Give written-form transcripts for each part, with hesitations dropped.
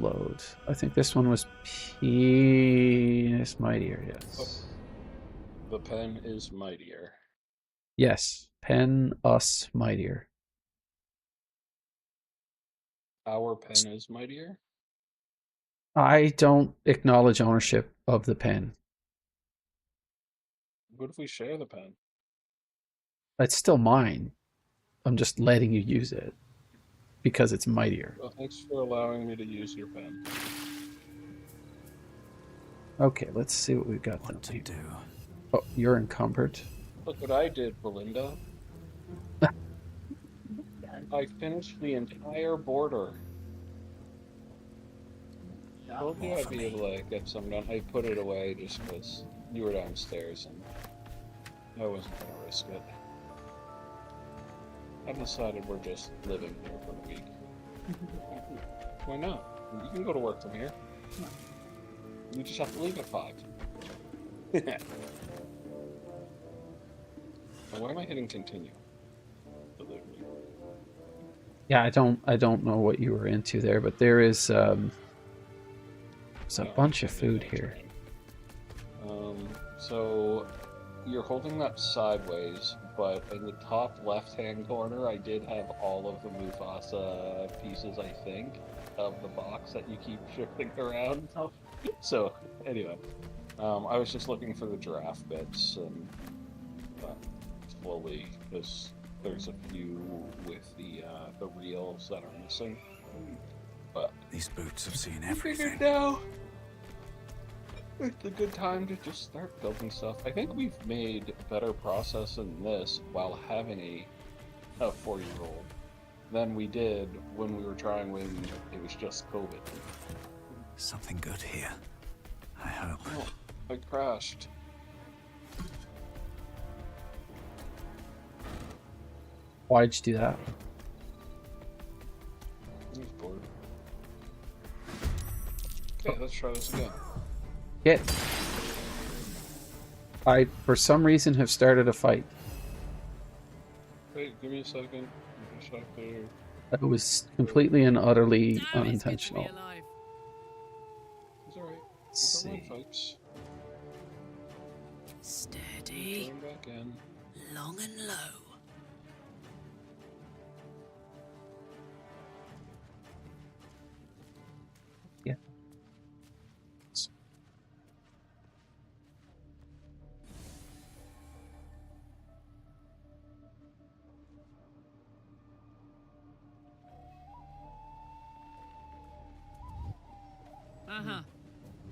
upload. I think this one was Penis Mightier, yes. The pen is mightier. Yes, Pen Us Mightier. Our pen is mightier? I don't acknowledge ownership of the pen. What if we share the pen? It's still mine. I'm just letting you use it because it's mightier. Well, thanks for allowing me to use your pen. Okay, let's see what we've got. What to do? Oh, you're encumbered. Look what I did, Belinda. I finished the entire border. I told you I'd be able to get some done. I put it away just because you were downstairs and I wasn't going to risk it. I decided we're just living here for a week. Why not? You can go to work from here. You just have to leave at 5. Why am I hitting continue? Yeah, I don't know what you were into there, but there's a bunch of food here. So you're holding that sideways, but in the top left-hand corner, I did have all of the Mufasa pieces, I think, of the box that you keep shifting around. So anyway, I was just looking for the giraffe bits and slowly, because there's a few with the reels that are missing. But these boots have seen everything. Now it's a good time to just start building stuff. I think we've made better process in this while having a 4-year-old than we did when we were trying when it was just COVID. Something good here, I hope. Oh, I crashed. Why'd you do that? I was bored. Okay, let's try this again. I, for some reason, have started a fight. Wait, give me a second. That was completely and utterly unintentional. It's alright. Let's see. Fights. Steady. Turn back in. Long and low. Yeah.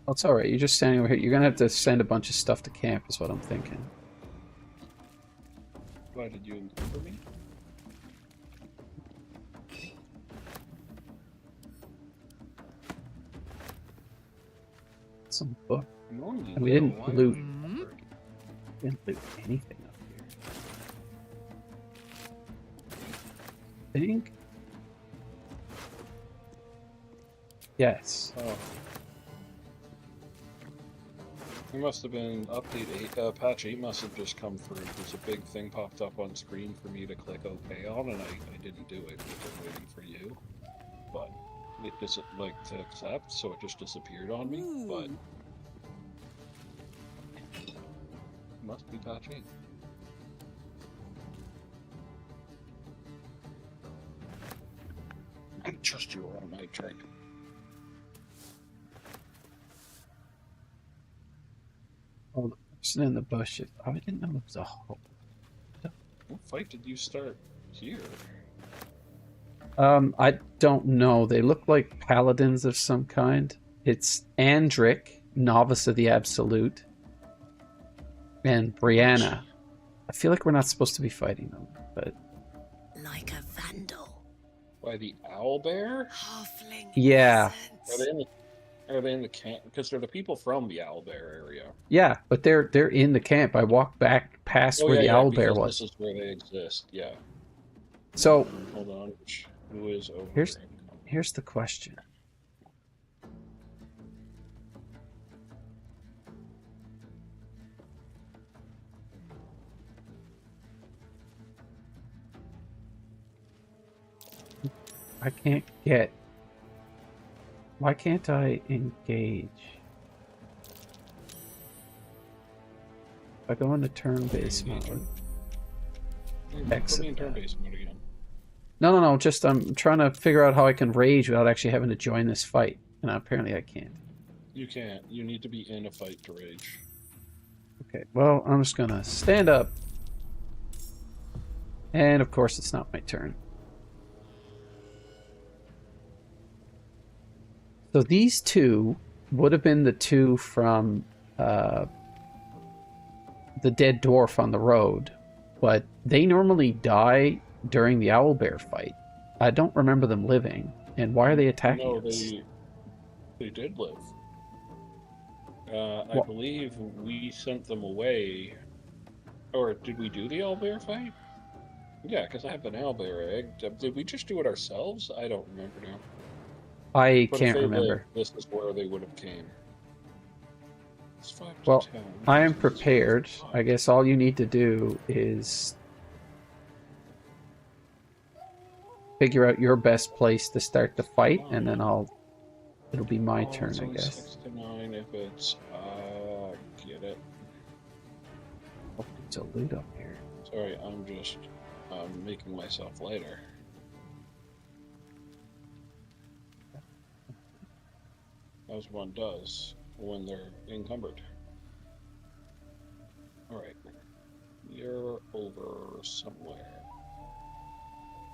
Oh, it's alright, you're just standing over here. You're gonna have to send a bunch of stuff to camp, is what I'm thinking. Why did you encumber me? Some book. Normally, We didn't loot. Mm-hmm. We didn't loot anything up here. I think. Yes. Oh. It must have been update 8, patch 8 must have just come through. There's a big thing popped up on screen for me to click OK on, and I didn't do it because I'm waiting for you. But it doesn't like to accept, so it just disappeared on me. Ooh. But it must be patch 8. I can trust you on my track. Oh, the person in the bushes. Oh, I didn't know it was a hole. What fight did you start here? I don't know. They look like paladins of some kind. It's Andric, Novice of the Absolute, and Brianna. I feel like we're not supposed to be fighting them, but... Like a vandal. Why, the owlbear? Halfling. Yeah. Are they in the camp? Because they're the people from the owlbear area. Yeah, but they're in the camp. I walked back past where the owlbear was. This is where they exist, yeah. So... Hold on. Who is over Here's the question. I can't get Why can't I engage? If I go into turn-based mode. Put Exit me in that. turn-based mode again. No. Just I'm trying to figure out how I can rage without actually having to join this fight, and apparently I can't. You can't. You need to be in a fight to rage. Okay. Well, I'm just gonna stand up, and of course it's not my turn. So these two would have been the two from the dead dwarf on the road, but they normally die during the owlbear fight. I don't remember them living. And why are they attacking No, us? they did live. I believe we sent them away. Or did we do the owlbear fight? Yeah, because I have an owlbear egg. Did we just do it ourselves? I don't remember now. I But can't if they remember. lived, this is where they would have came. It's 5 to Well, 10. I am prepared. I guess all you need to do is figure out your best place to start the fight, and then it'll be my turn, It's I only guess. 6 to 9 if it's... get it. Oh, there's a loot up here. Sorry, I'm just making myself lighter. As one does when they're encumbered. Alright. You're over somewhere.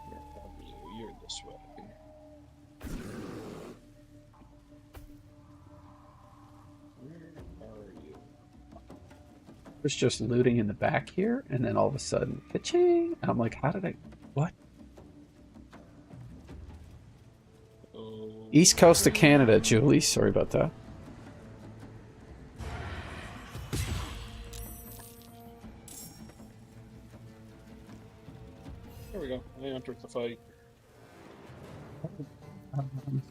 Where are you? You're this way. Where are you? There's just looting in the back here, and then all of a sudden, ka-ching! I'm like, how did I... What? Oh, East coast of Canada, Julie. Sorry about that. there we go. I entered the fight. Um,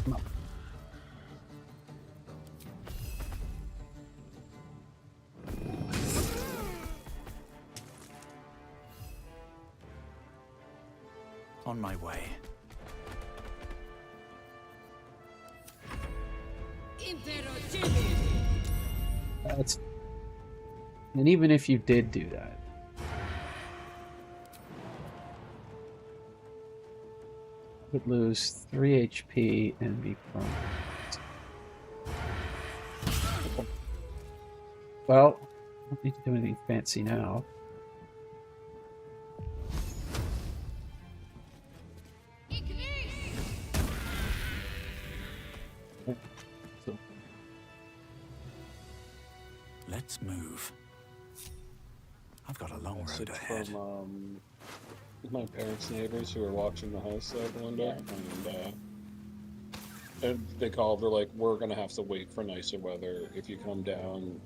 no. On my way. That's... And even if you did do that, you would lose 3 HP and be prone. Well, I don't need to do anything fancy now. So, Let's move. I've got a long road Message ahead. from my parents' neighbors who are watching the house out the window, and they called. They're like, "We're gonna have to wait for nicer weather. If you come down,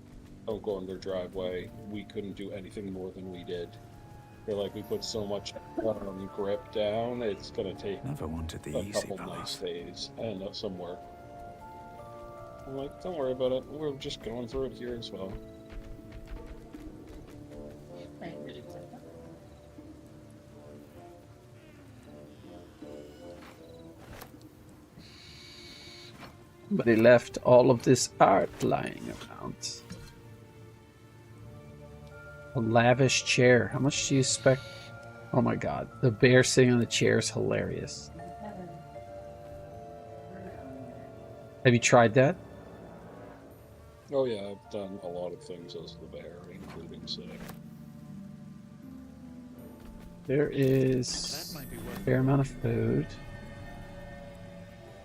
don't go in their driveway. We couldn't do anything more than we did. They're like, we put so much grip down. It's gonna take Never wanted the a easy couple nice path. days and some work." I'm like, "Don't worry about it. We're just going through it here as well." but they left all of this art lying around. A lavish chair. How much do you expect? Oh my god, the bear sitting on the chair is hilarious. Have you tried that? Oh yeah, I've done a lot of things as the bear, including sitting. There is a fair amount of food.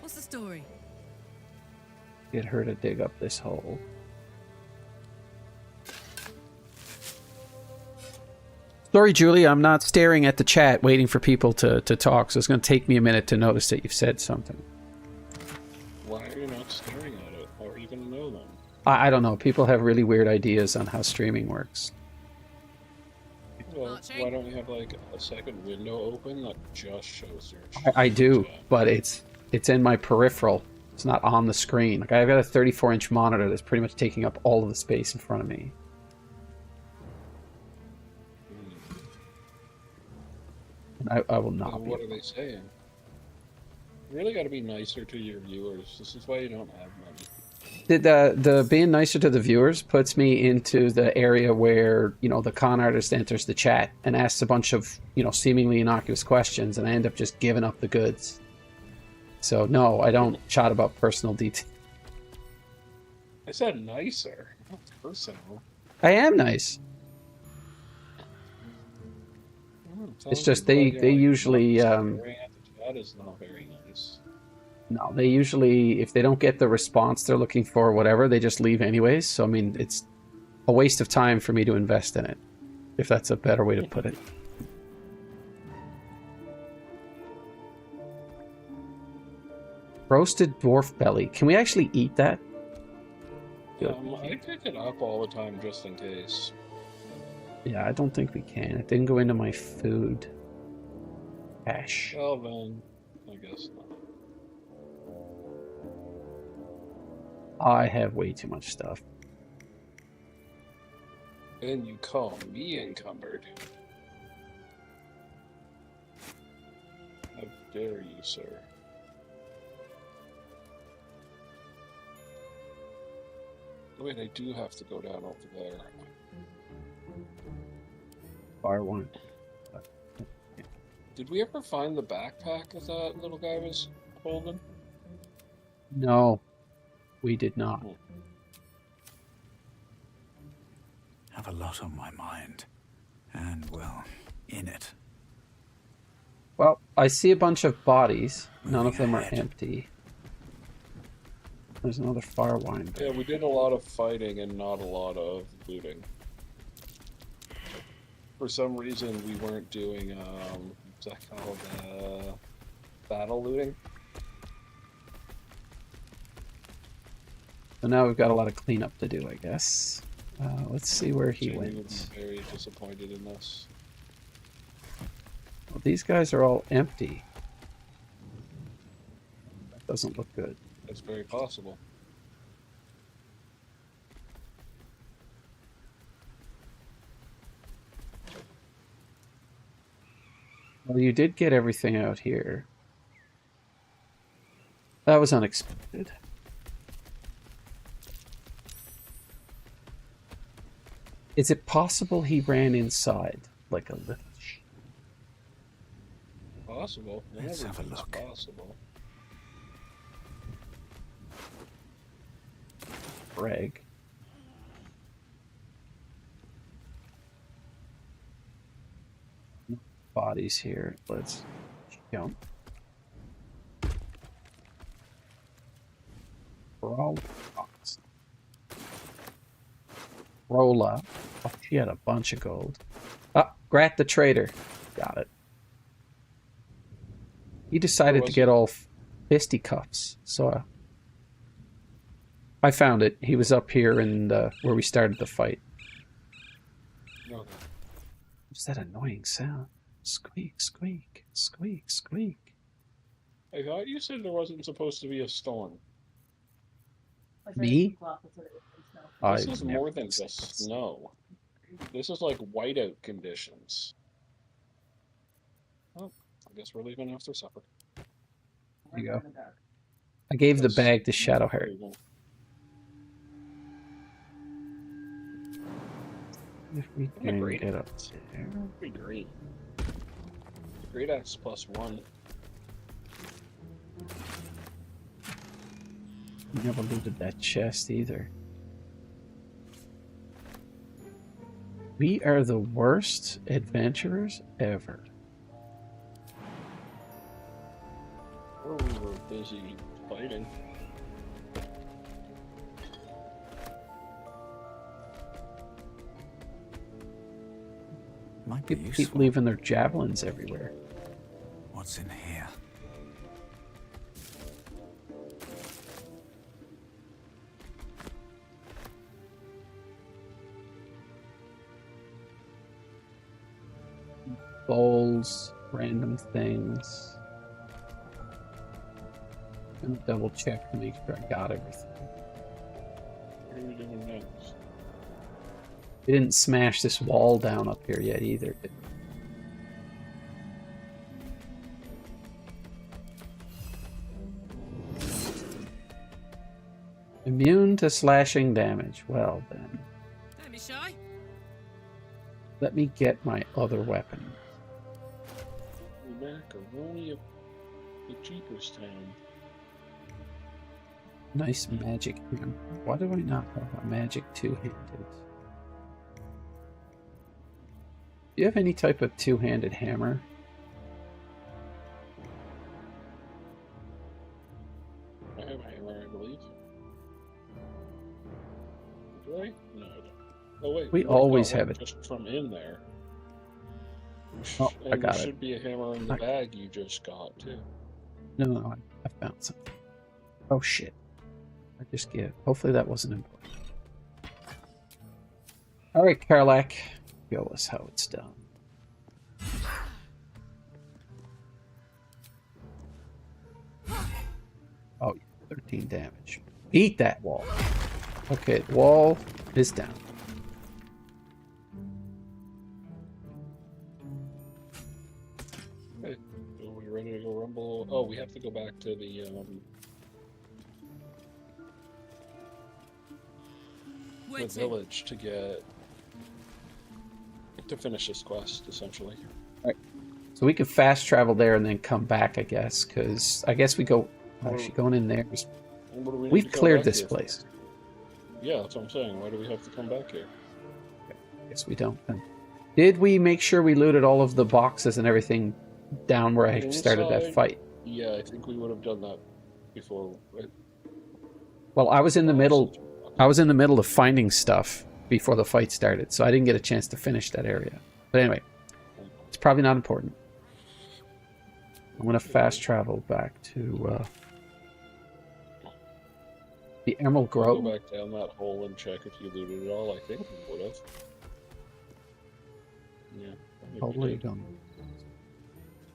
What's the story? Get her to dig up this hole. Sorry, Julie, I'm not staring at the chat waiting for people to talk, so it's going to take me a minute to notice that you've said something. Why are you not staring at it? How are you gonna know them? I don't know. People have really weird ideas on how streaming works. Well, Archie? why don't you have like a second window open that just shows your I do, chat? but it's in my peripheral. It's not on the screen. Like, I've got a 34-inch monitor that's pretty much taking up all of the space in front of me. And I will not And be. what are they saying? You really got to be nicer to your viewers. This is why you don't have money. The being nicer to the viewers puts me into the area where, you know, the con artist enters the chat and asks a bunch of, you know, seemingly innocuous questions, and I end up just giving up the goods. So no, I don't chat about personal details. I said nicer, not personal. I am nice. It's just they usually Staring at the chat is not very nice. no, they usually, if they don't get the response they're looking for or whatever, they just leave anyways. So I mean, it's a waste of time for me to invest in it, if that's a better way to put it. Roasted dwarf belly. Can we actually eat that? I pick it up all the time just in case. Yeah, I don't think we can. It didn't go into my food cache. Well then, I guess not. I have way too much stuff. And you call me encumbered. How dare you, sir? Wait, I do have to go down over there. Faerun. Did we ever find the backpack that little guy was holding? No, we did not. Have a lot on my mind. And, well, in it. Well, I see a bunch of bodies. None of Moving them are ahead. empty. There's another fire wine. Yeah, we did a lot of fighting and not a lot of looting. For some reason, we weren't doing, what's that called, battle looting? So now we've got a lot of cleanup to do, I guess. Let's see where he Jamie would went. be very disappointed in this. Well, these guys are all empty. That doesn't look good. That's very possible. Well, you did get everything out here. That was unexpected. Is it possible he ran inside like a little sheep? Possible. Let's have a Everything's look. Possible. Brag. Bodies here. Let's jump. Roll. Rolla. Oh, she had a bunch of gold. Ah, Grat the Trader. Got it. He decided to was get he? all fisticuffs, so I found it. He was up here in where we started the fight. Okay. What's that annoying sound? Squeak, squeak, squeak, squeak. I thought you said there wasn't supposed to be a storm. Me? This is more than just snow. This is like whiteout conditions. Well, I guess we're leaving after supper. There you go. I gave the bag to Shadowheart. If we I'm a can great get up there. Pretty great. Great Axe +1. Never looted that chest either. We are the worst adventurers ever. Oh, we were busy fighting. Might be People useful. keep leaving their javelins everywhere. What's in here? Bowls, random things. I'm gonna double check to make sure I got everything. What are we doing next? We didn't smash this wall down up here yet either. Immune to slashing damage. Well then, Don't be shy. let me get my other weapon. Macaroni of the Jeepers Town. Nice magic hammer. Why do I not have a magic two-handed? Do you have any type of two-handed hammer? I have a hammer, I believe. Do I? No, I don't. Oh wait, We no, always I got have one it. just from in there. Oh, I And got there it. should be a hammer in the bag you just got too. No, I found something. Oh shit. I just give. Hopefully that wasn't important. Alright, Karlak. Show us how it's done. Oh, 13 damage. Beat that wall. Okay, the wall is down. Okay, are we ready to go rumble? Oh, we have to go back to the village to finish this quest, essentially. So we could fast travel there and then come back, I guess, because I guess we go... Actually, going in there... And what do we need We've to come cleared back this here for? place. Yeah, that's what I'm saying. Why do we have to come back here? I guess we don't. Then. Did we make sure we looted all of the boxes and everything down where I started that Inside? fight? Yeah, I think we would have done that before. Right? Well, I was in the middle... I was in the middle of finding stuff before the fight started, so I didn't get a chance to finish that area. But anyway, it's probably not important. I'm going to fast travel back to the Emerald Go Grove. back down that hole and check if you looted it all. I think we would have. Yeah. I think we Totally did. done.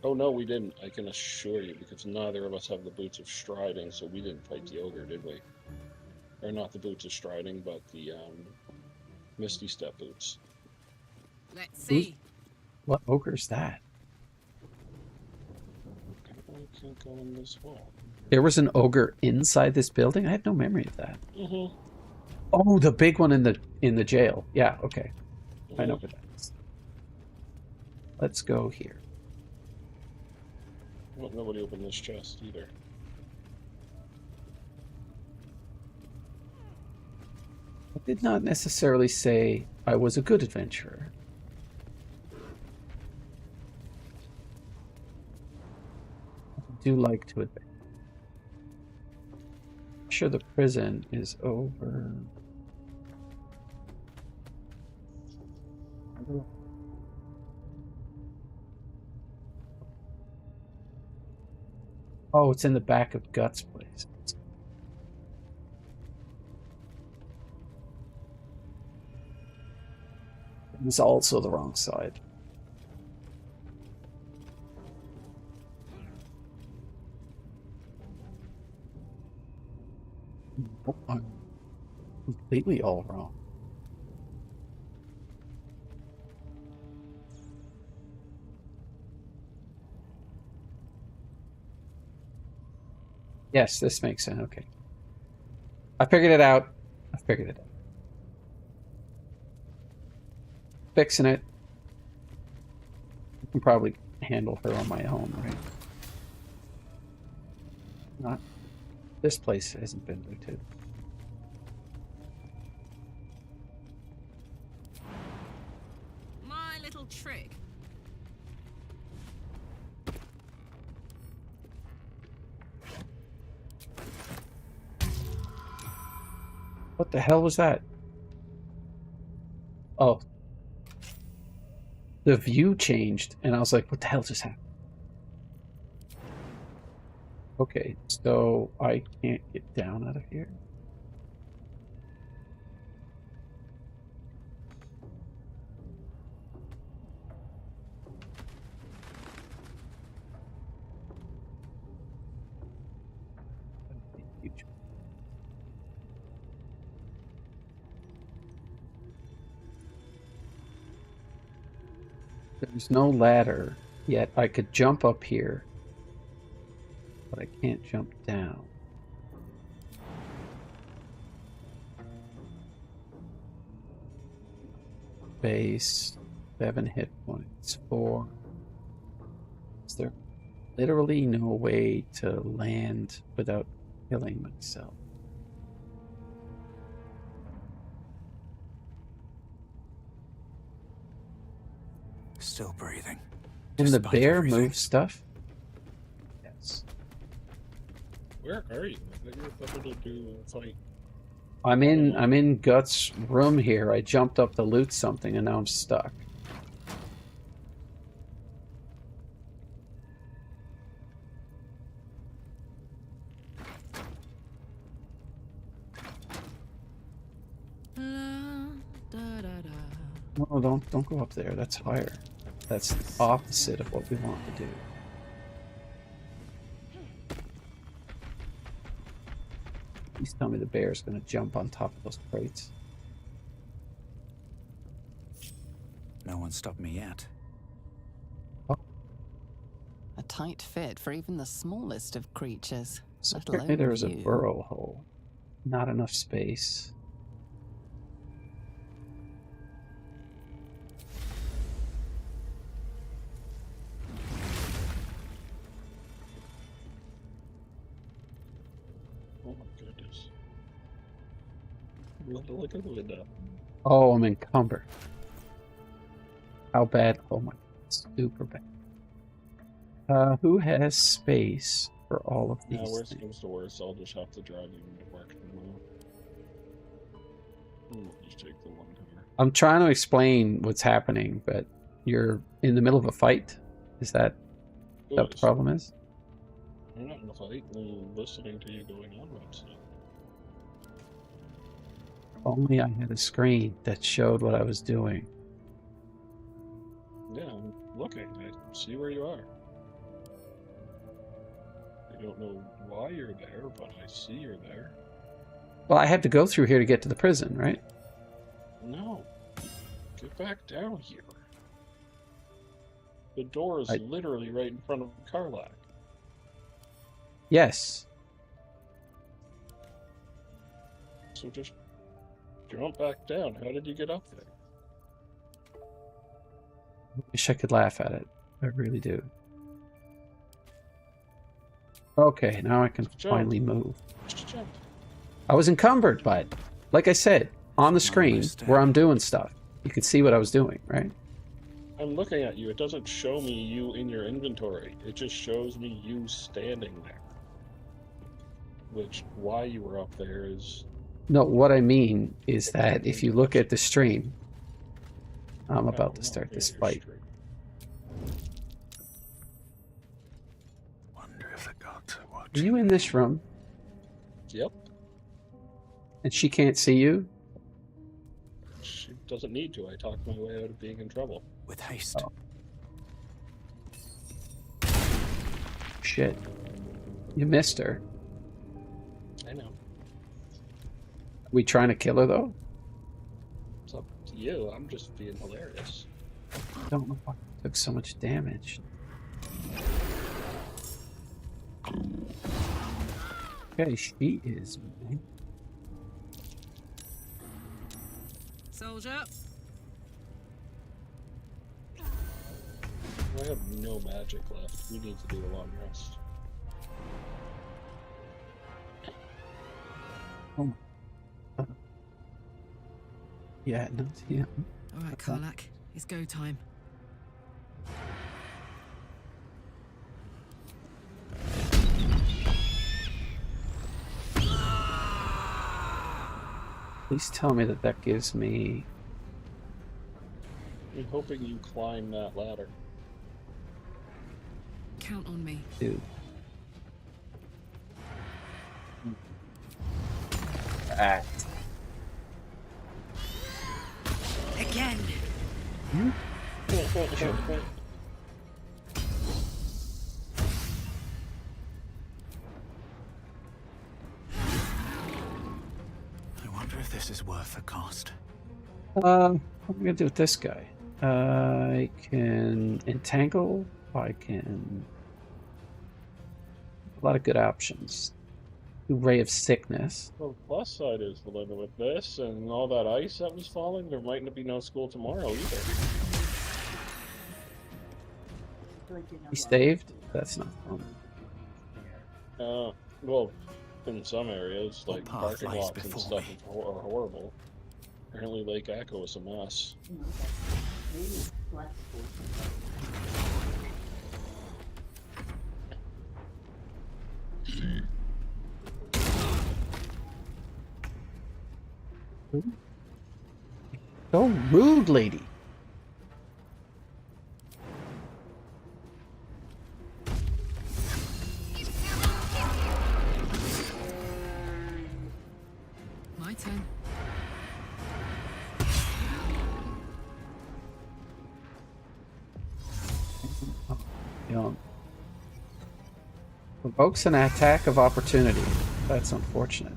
Oh no, we didn't. I can assure you, because neither of us have the boots of striding, so we didn't fight the ogre, did we? Or not the boots of striding, but the misty step boots. Let's see. What ogre's that? I can't go in this wall. There was an ogre inside this building? I had no memory of that. Mm-hmm. Oh, the big one in the jail. Yeah, okay. I know what that is. Let's go here. Well, nobody opened this chest either. I did not necessarily say I was a good adventurer. I do like to advance. I'm sure the prison is over. Oh, it's in the back of Guts' place. It's also the wrong side. Oh, I'm completely all wrong. Yes, this makes sense. Okay. I figured it out. I figured it out. Fixing it. I can probably handle her on my own, right? Not. This place hasn't been looted. My little trick. What the hell was that? Oh. The view changed, and I was like, what the hell just happened? Okay, so I can't get down out of here. There's no ladder, yet I could jump up here, but I can't jump down. base, 7 hit points, 4. Is there literally no way to land without killing myself? Still breathing. Can the despite bear everything. move stuff? Yes. Where are you? Maybe you're better to do a fight. I'm in Gut's room here. I jumped up to loot something and now I'm stuck. No, don't go up there. That's higher. That's the opposite of what we want to do. Please tell me the bear's gonna jump on top of those crates. No one stopped me yet. A tight fit for even the smallest of creatures. So let apparently alone there was a you. burrow hole. Not enough space. Oh my goodness. Look at the window. Oh, I'm encumbered. How bad? Oh my, super bad. Who has space for all of these Yeah, worst things? comes to worst, I'll just have to drive you into work tomorrow. Just take the one car. I'm trying to explain what's happening, but you're in the middle of a fight? Is that what the problem is? I'm not in a fight. I'm listening to you going on about stuff. If only I had a screen that showed what I was doing. Yeah, I'm looking. I see where you are. I don't know why you're there, but I see you're there. Well, I had to go through here to get to the prison, right? No. Get back down here. The door is I- literally right in front of Karlak. Yes. So just jump back down. How did you get up there? Wish I could laugh at it. I really do. Okay, now I can Jump. finally move. Just jump. I was encumbered, but like I said, on the screen understand. where I'm doing stuff, you could see what I was doing, right? I'm looking at you. It doesn't show me you in your inventory. It just shows me you standing there. Which, why you were up there is... No, what I mean is that if you look at the stream, I'm about to Oh, start yeah, this you're fight. straight. Wonder if the gods are Are watching. you in this room Yep. and she can't see you? She doesn't need to. I talked my way out of being in trouble. With haste. Oh. Shit. You missed her. I know. We trying to kill her though? It's up to you. I'm just being hilarious. I don't know why I took so much damage. Okay, she is. Soldier. I have no magic left. We need to do a long rest. Yeah, not him. All right, Karlak. It's go time. Please tell me that that gives me. I'm hoping you climb that ladder. Count on me. Dude. Act. Again. I wonder if this is worth the cost. What am I gonna do with this guy? I can entangle. I can. A lot of good options. Ray of Sickness. Well, the plus side is the limit with this and all that ice that was falling, there might not be no school tomorrow either. He saved? That's not fun. Well, in some areas, What like path parking lies lots and before stuff me? are horrible. Apparently Lake Echo is a mess. So rude, lady. My turn. Yeah. Provokes an attack of opportunity. That's unfortunate.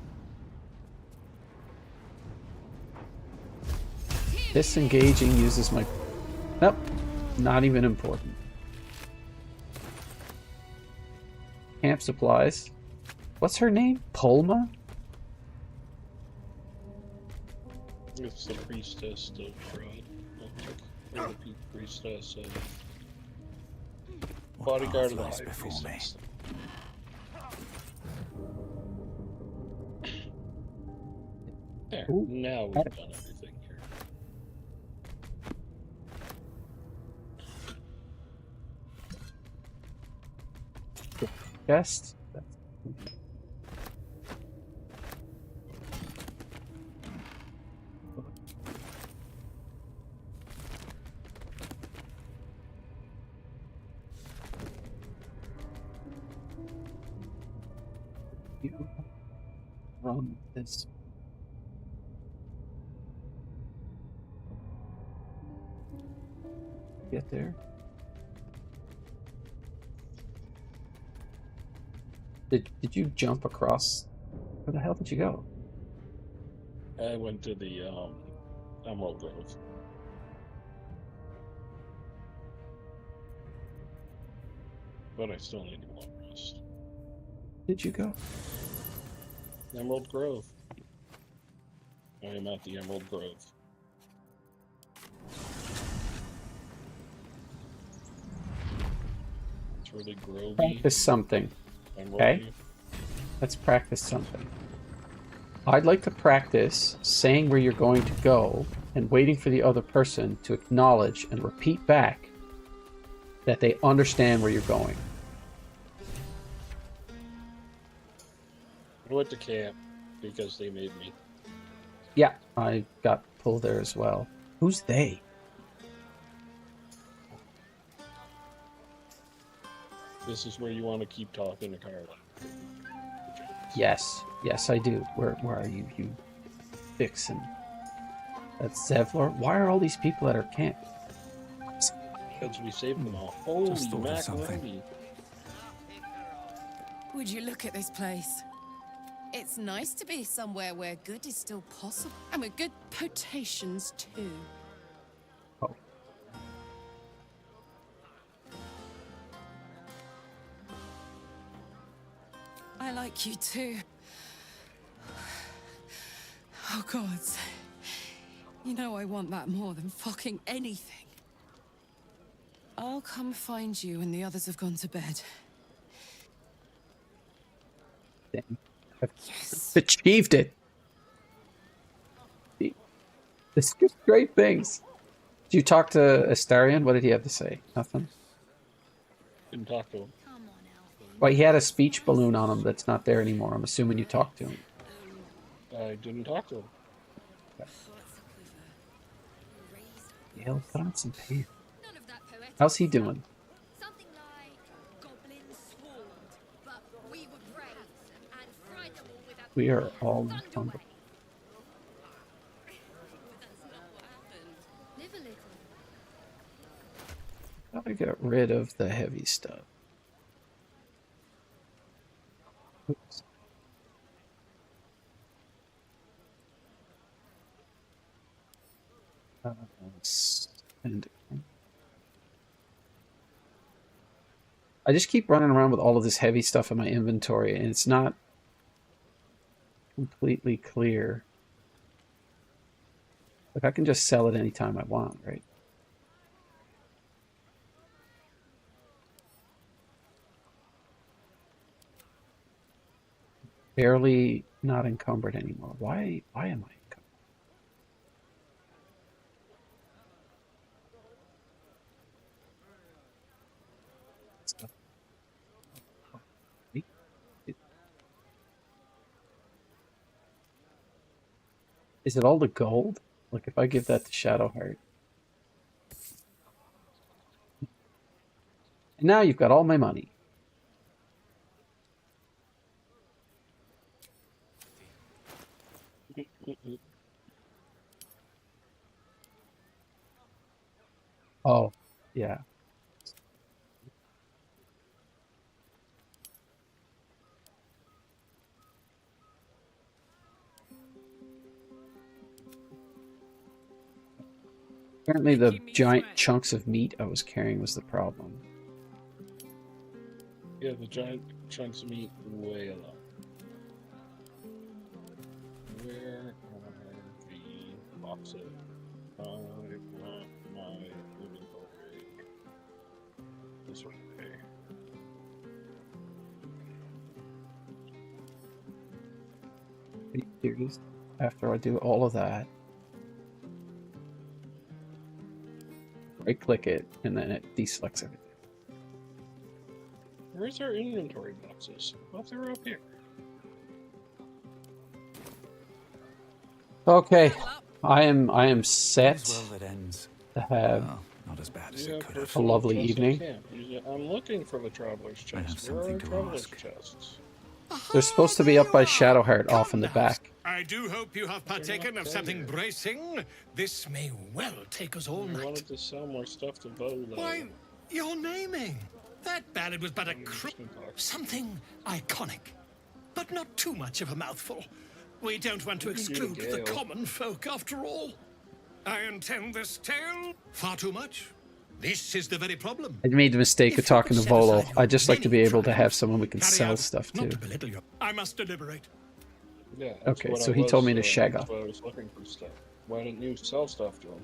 Disengaging uses my... Nope. Not even important. Camp supplies. What's her name? Pulma? It's the priestess of Fraud. Or the priestess of... What Bodyguard path of the lies High before me? Priestess. There, Ooh. now we've done everything here. Chest? You run this. Get there. Did you jump across? Where the hell did you go? I went to the Emerald Grove. But I still need a long rest. Did you go? Emerald Grove. I am at the Emerald Grove. It's really grovey. Practice something. Emeraldy. Okay. Let's practice something. I'd like to practice saying where you're going to go and waiting for the other person to acknowledge and repeat back that they understand where you're going. I went to camp because they made me. Yeah, I got pulled there as well. Who's they? This is where you want to keep talking to Carla. Yes, yes, I do. Where are you, you vixen? That's Zevlor. Why are all these people at our camp? Because we saved them all. Holy Just thought of something. macaroni. Would you look at this place? It's nice to be somewhere where good is still possible. And with good potations, too. Oh, I like you, too. Oh, gods. You know I want that more than fucking anything. I'll come find you when the others have gone to bed. damn. Yes. Achieved it. This is great things. Did you talk to Astarion? What did he have to say? Nothing? Didn't talk to him. Well, he had a speech balloon on him that's not there anymore. I'm assuming you talked to him. I didn't talk to him. Yeah, put on some pants. How's he doing? Something like goblins swarmed, but we were brave and fried them all with our We are all thunder hungry. wave. That's not what happened. Live a little. Gotta get rid of the heavy stuff. Oops. And I just keep running around with all of this heavy stuff in my inventory, and it's not completely clear. Like I can just sell it anytime I want, right? Barely not encumbered anymore. Why am I encumbered? Is it all the gold? Like if I give that to Shadowheart. And now you've got all my money. Oh, yeah. Apparently the giant chunks of meat I was carrying was the problem. Yeah, the giant chunks of meat way along. Where are the boxes? I want my inventory. This way. Here's after I do all of that. Right click it and then it deselects everything. Where's our inventory boxes? Oh, they're up here. Okay, I am set All's well that ends. to have Well, not as bad as Yeah, it could have. a lovely chest I evening. can't. I'm looking for the traveler's I have chest. Where are something our to traveler's ask. chests? They're supposed to be up by Shadowheart off in the back. I do hope you have partaken of something bracing. This may well take us all I night. wanted to sell more stuff to Baldur. Why, you're naming. That ballad was but a something iconic, but not too much of a mouthful. We don't want to What did you do to exclude the Gale? common folk after all. I intend this tale far too much. This is the very problem. I made the mistake of If you talking to could set Volo. aside your I'd just like to be many able to have triumphs, someone we can carry sell out- stuff not to. to belittle you. I must deliberate. Yeah, that's Okay, what so I he was told me to doing. shag That's off. why I was looking for stuff. Why didn't you sell stuff to him?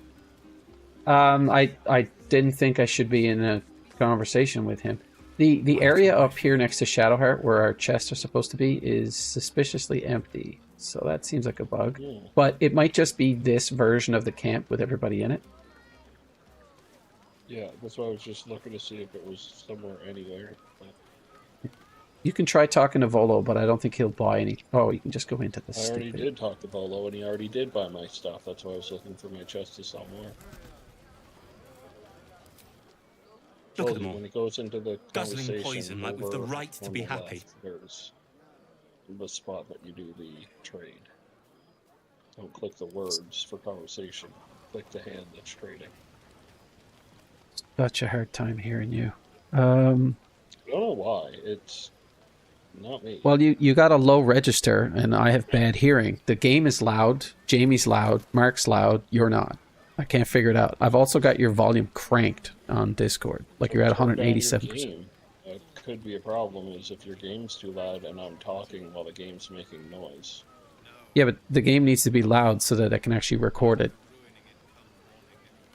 I didn't think I should be in a conversation with him. The area up here next to Shadowheart, where our chests are supposed to be, is suspiciously empty. So that seems like a bug. Yeah. But it might just be this version of the camp with everybody in it. Yeah, that's why I was just looking to see if it was somewhere anywhere. But You can try talking to Volo, but I don't think he'll buy any. Oh, you can just go into the I already stupid. did talk to Bolo, and he already did buy my stuff. That's why I was looking for my chest to sell more. Look at Told them you, all. when it goes into the Guzzling conversation, poison like we've the over right to on be the happy. left, there's the spot that you do the trade. Don't click the words for conversation. Click the hand that's trading. Such a hard time hearing you. I don't know why. It's not me. Well, you got a low register, and I have bad hearing. The game is loud, Jamie's loud, Mark's loud, you're not. I can't figure it out. I've also got your volume cranked on Discord. Like you're at Turn down your 187%. game. That could be a problem, is if your game's too loud and I'm talking while the game's making noise. Yeah, but the game needs to be loud so that I can actually record it.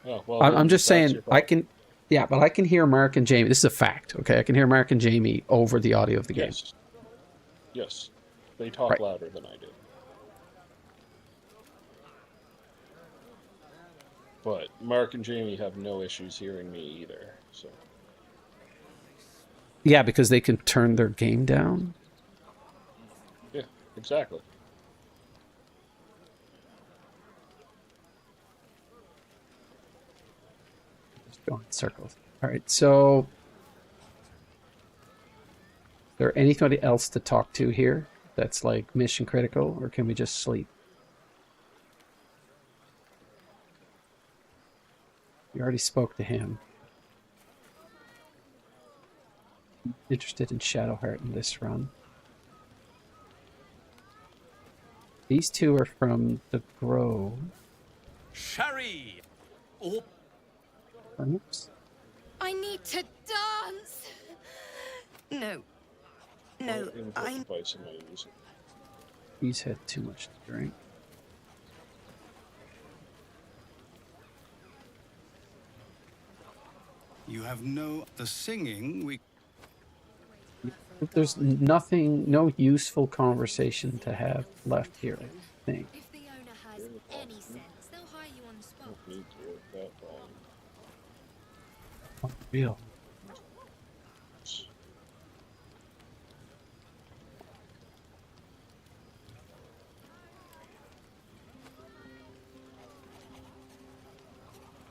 Oh, well, I'm then just that's saying, your I problem. can... Yeah, but I can hear Mark and Jamie. This is a fact, okay? I can hear Mark and Jamie over the audio of the game. Yes. Yes. They talk Right. louder than I do. But Mark and Jamie have no issues hearing me either, so... Yeah, because they can turn their game down. Yeah, exactly. Just go in circles. All right, so... Is there anybody else to talk to here that's like mission critical, or can we just sleep? You already spoke to him. Interested in Shadowheart in this run. These two are from the Grove. Sherry! Oh, Oops. I need to dance. No. No, What input I... device am I using? He's had too much to drink. You have the singing we... There's nothing, no useful conversation to have left here, I think. If the owner has any sense, they'll hire you on the spot. Need to work that long. Real.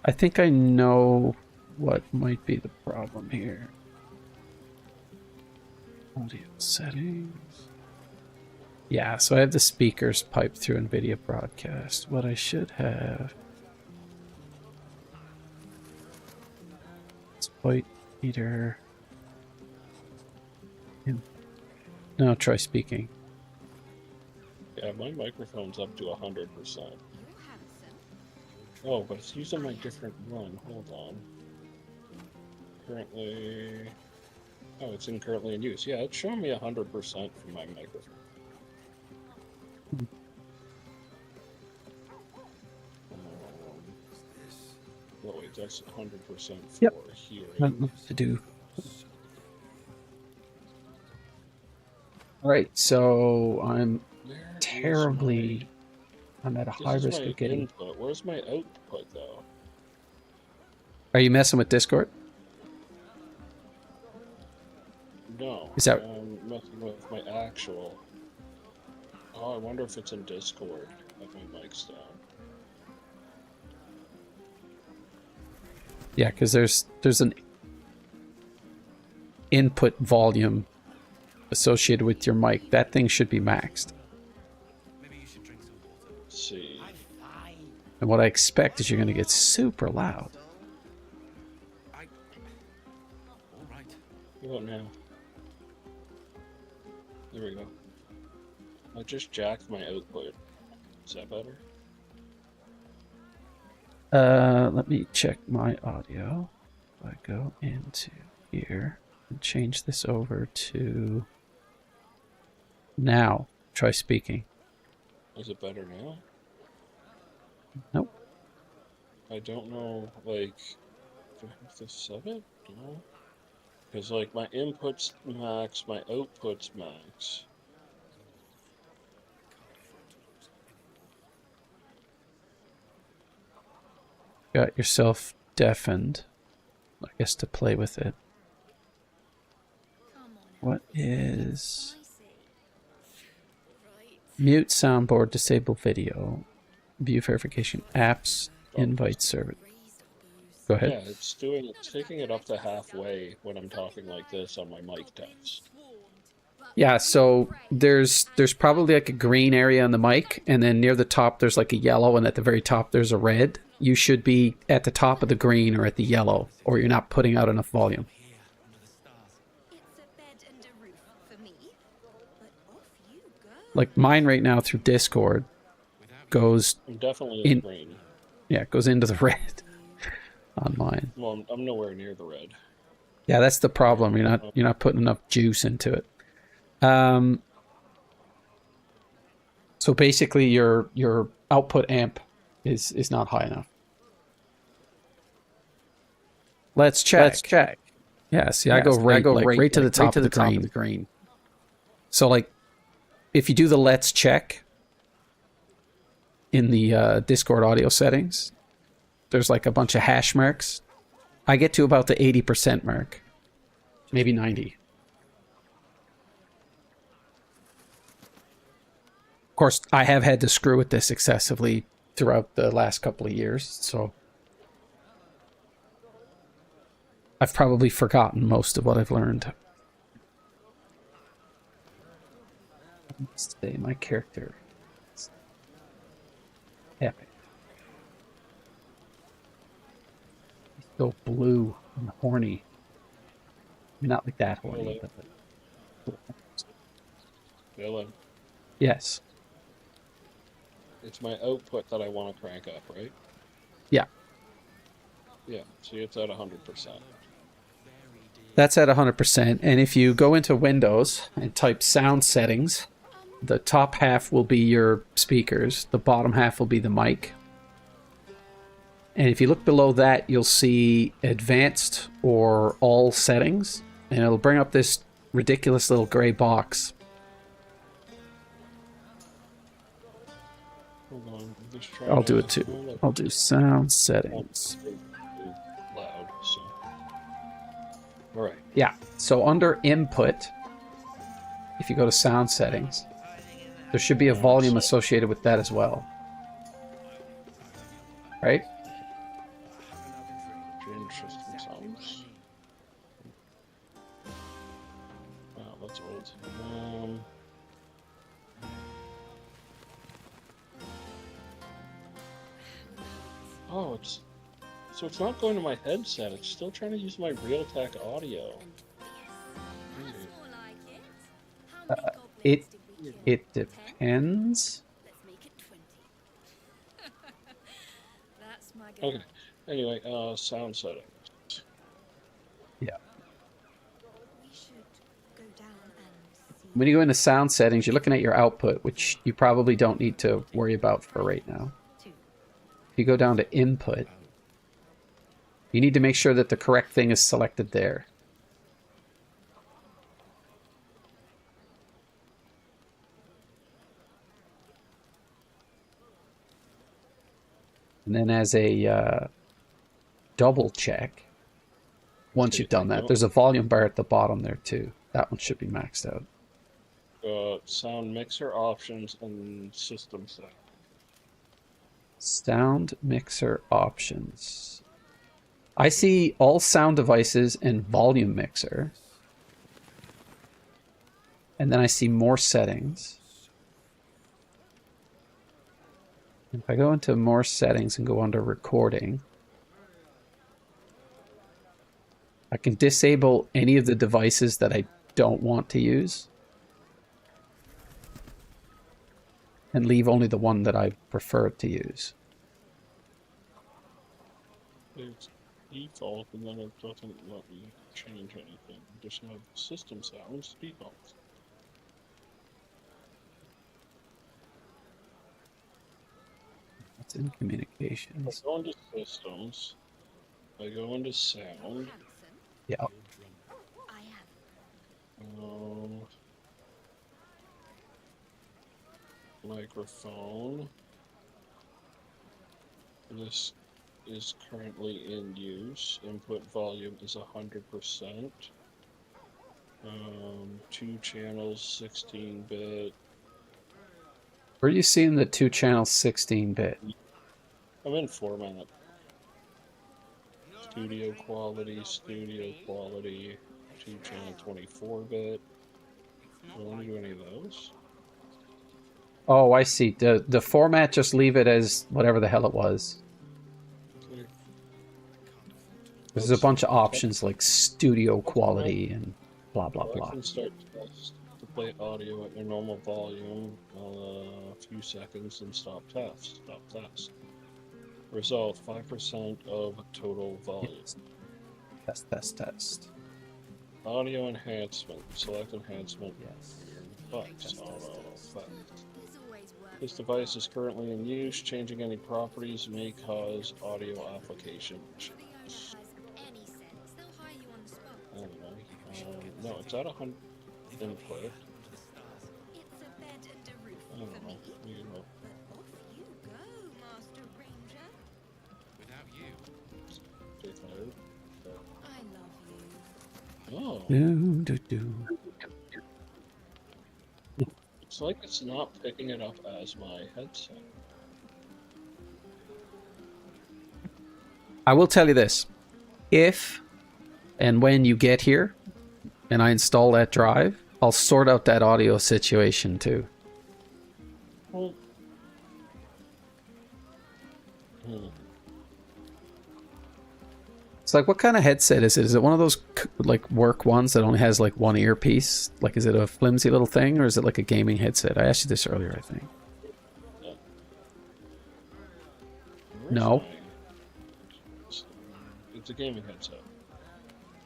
I think I know what might be the problem here. Audio settings. Yeah, so I have the speakers piped through NVIDIA Broadcast. What I should have... White meter. No, try speaking. Yeah, my microphone's up to 100%. Oh, but it's using my different one. Hold on. Currently... Oh, it's currently in use. Yeah, it's showing me 100% for my microphone. Oh wait, that's 100% for hearing. Nothing to do. Alright, so I'm terribly... I'm at a high risk of getting... Input. Where's my output, though? Are you messing with Discord? No. Is that... I'm messing with my actual... Oh, I wonder if it's in Discord. Like my mic's down. Yeah, because there's an input volume associated with your mic. That thing should be maxed. Let's see. And what I expect is you're going to get super loud. What now? There we go. I just jacked my output. Is that better? Let me check my audio. If I go into here and change this over to now. Try speaking. Is it better now? Nope. I don't know, like, do I have to set it? No. Because, like, my input's max, my output's max. Got yourself deafened, I guess, to play with it. What is... Mute soundboard, disable video, view verification, apps, invite service. Go ahead. Yeah, it's taking it up to halfway when I'm talking like this on my mic test. Yeah, so there's probably like a green area on the mic, and then near the top there's like a yellow, and at the very top there's a red. You should be at the top of the green or at the yellow, or you're not putting out enough volume. Like mine right now through Discord goes I'm definitely in green. Yeah, it goes into the red on mine. Well, I'm nowhere near the red. Yeah, that's the problem. You're not putting enough juice into it. So basically your output amp is not high enough. Let's check. Yeah, see, I go right to the top of the green. So like, if you do the let's check in the Discord audio settings, there's like a bunch of hash marks. I get to about the 80% mark, maybe 90. Of course, I have had to screw with this excessively throughout the last couple of years, so I've probably forgotten most of what I've learned. Let's say my character is epic. He's so blue and horny. I mean, not like that horny, but Dylan, yes. it's my output that I want to crank up, right? Yeah. Yeah, see, it's at 100%. That's at 100%, and if you go into Windows and type sound settings, the top half will be your speakers, the bottom half will be the mic. And if you look below that, you'll see advanced or all settings, and it'll bring up this ridiculous little gray box. Hold on, I'm just trying I'll do to- it too. I'll do sound settings. Loud, so. Alright. Yeah, so under input, if you go to sound settings, there should be a volume associated with that as well. Right? Change system sounds. Wow, that's old. Oh, so it's not going to my headset. It's still trying to use my Realtek audio. That's more like it. How many It goblins did we kill? it depends. Let's make it 20. That's my girl. Okay. Anyway, sound settings. Yeah. We should go down and see. When you go into sound settings, you're looking at your output, which you probably don't need to worry about for right now. If you go down to input, you need to make sure that the correct thing is selected there. And then as a double check, once you've done that, there's a volume bar at the bottom there too. That one should be maxed out. Sound mixer options and system settings. Sound mixer options. I see all sound devices and volume mixer. And then I see more settings. If I go into more settings and go under recording, I can disable any of the devices that I don't want to use and leave only the one that I prefer to use. It's default, and then it doesn't let me change anything. Just have system sounds default. It's in I communications. go into systems. I go into sound. Handsome. Yeah. I am. Microphone. This is currently in use. Input volume is 100%. 2 channels, 16-bit. Where are you seeing the 2 channel 16-bit? I'm in format. Studio quality, 2 channel 24-bit. Do you want to do any of those? Oh, I see. The format, just leave it as whatever the hell it was. Okay. There's a bunch of options like studio quality and blah, blah, I blah. can start test to play audio at your normal volume, a few seconds, and stop test. Stop test. Result 5% of total volume. Test, test, test. Audio enhancement. Select enhancement. Yes. Buttons. Auto effect. There's always work. This device is currently in use. Changing any properties may cause audio application The owner issues. has any sense, they'll hire you on the spot. I don't know. No, it's at 100 input. It's a bed and a roof I don't for know. me. You know. But off you go, Master Ranger. Stay tired. I love you. Oh, Do, do, do. it's like it's not picking it up as my headset. I will tell you this. If and when you get here and I install that drive, I'll sort out that audio situation too. Well, It's like, what kind of headset is it? Is it one of those like work ones that only has like one earpiece? Like, is it a flimsy little thing, or is it like a gaming headset? I asked you this earlier, I think. No. It's a gaming headset.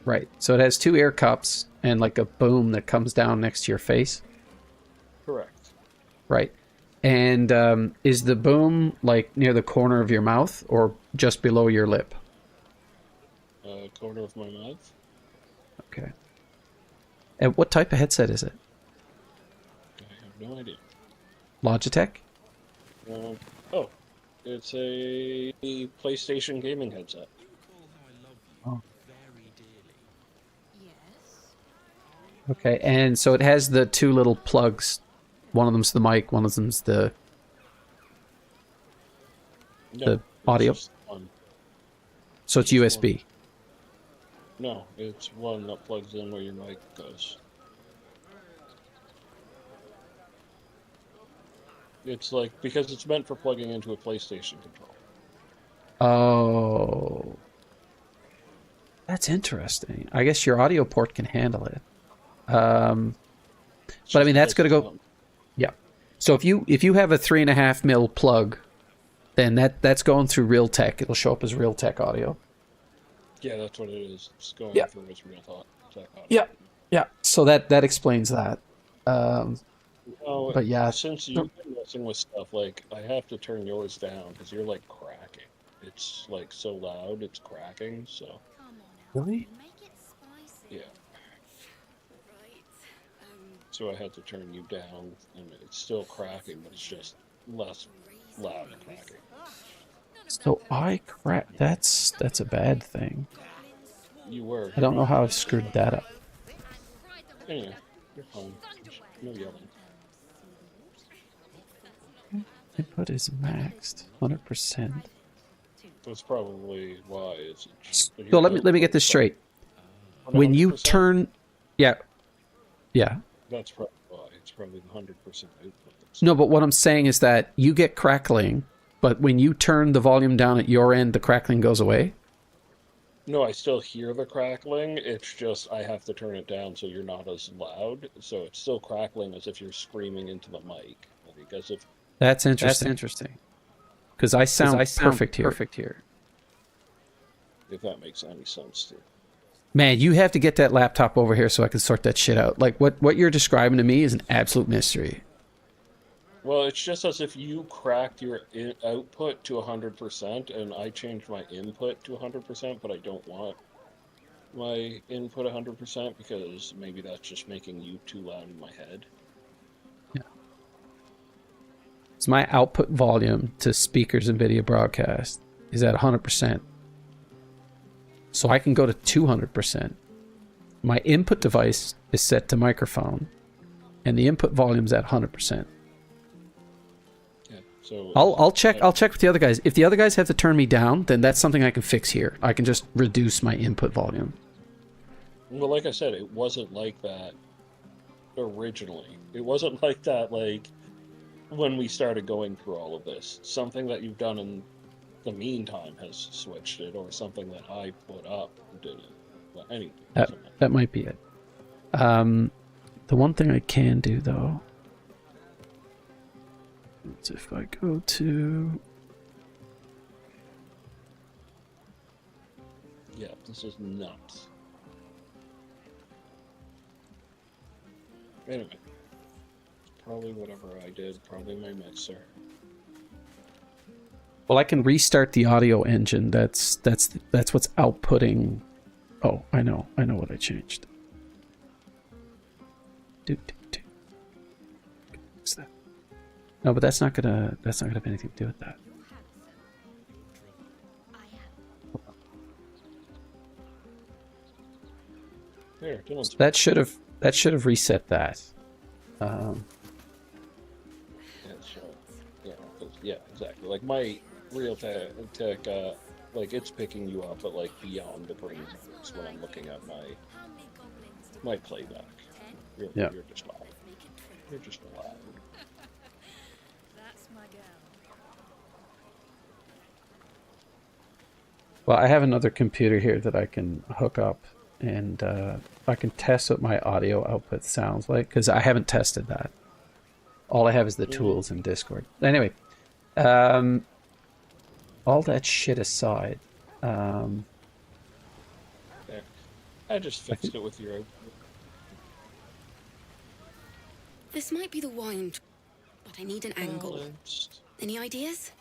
Right. So it has 2 ear cups and like a boom that comes down next to your face. Correct. Right. And is the boom like near the corner of your mouth or just below your lip? Corner of my mouth. Okay. And what type of headset is it? I have no idea. Logitech? Oh, it's a PlayStation gaming headset. Oh. Yes. Okay, and so it has the two little plugs. One of them's the mic, one of them's the No, it's audio. just one. So it's Just USB. No, it's one that plugs in where your mic goes. It's like, because it's meant for plugging into a PlayStation controller. Oh. That's interesting. I guess your audio port can handle it. But I mean, that's going to go. Yeah. So if you have a 3.5 mil plug, then that's going through Realtek. It'll show up as Realtek audio. Yeah, that's what it is. It's going through its real tech audio. Yeah. Yeah. So that explains that. Oh, but yeah. Since you've been messing with stuff, like, I have to turn yours down because you're like cracking. It's like so loud, it's cracking. So Come on, Elf. Really? Make it spicy. yeah, Right. so I had to turn you down, and it's still cracking, but it's just less loud cracking. So I crack. That's a bad thing. You were. I don't know how I've screwed that up. Anyway, you're fine. No yelling. Input is maxed, 100%. That's probably why. So let me get this straight. When you turn, yeah. That's probably why. It's probably the 100% output. No, but what I'm saying is that you get crackling, but when you turn the volume down at your end, the crackling goes away. No, I still hear the crackling. It's just I have to turn it down so you're not as loud. So it's still crackling as if you're screaming into the mic. Like, as if. That's interesting. Because I sound perfect here. If that makes any sense to you. Man, you have to get that laptop over here so I can sort that shit out. Like what you're describing to me is an absolute mystery. Well, it's just as if you cracked your output to 100% and I changed my input to 100%, but I don't want my input 100% because maybe that's just making you too loud in my head. Yeah. So my output volume to speakers and video broadcast is at 100%. So I can go to 200%. My input device is set to microphone, and the input volume's at 100%. Yeah, so I'll check with the other guys. If the other guys have to turn me down, then that's something I can fix here. I can just reduce my input volume. Well, like I said, it wasn't like that originally. It wasn't like that, like, when we started going through all of this. Something that you've done in the meantime has switched it, or something that I put up did it. But anyway. That might be it. The one thing I can do, though, is if I go to... Yeah, this is nuts. Anyway. Probably whatever I did, probably my mixer. Well, I can restart the audio engine. That's what's outputting. Oh, I know what I changed. What's that? No, but that's not gonna have anything to do with that. Here, So that should have reset that. Yeah, sure. Yeah, exactly. Like my Realtek, like it's picking you up at like beyond the brain zones when I'm looking at my playback. You're just loud. You're just loud. That's my girl. Well, I have another computer here that I can hook up, and I can test what my audio output sounds like, because I haven't tested that. All I have is the tools in Discord. Anyway, all that shit aside, There. I just fixed it with your. This might be the wine, but I need an angle. Balanced. Any ideas?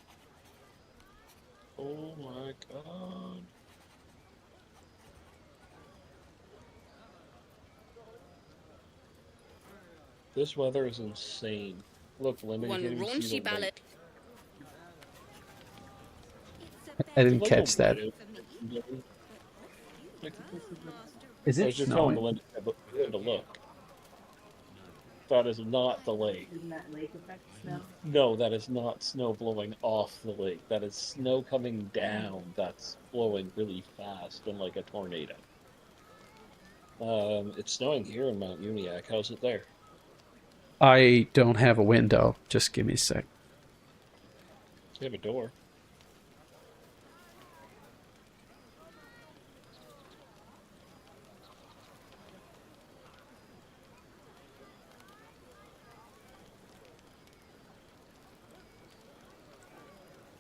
Oh my god. This weather is insane. Look, Linda, One you can't even see raunchy the ballad. lake. I didn't Like a catch that. widow. Is I it was just telling snowing? Linda, look. That is not the lake. No, that is not snow blowing off the lake. That is snow coming down that's blowing really fast and like a tornado. It's snowing here in Mount Uniac. How's it there? I don't have a window. Just give me a sec. We have a door.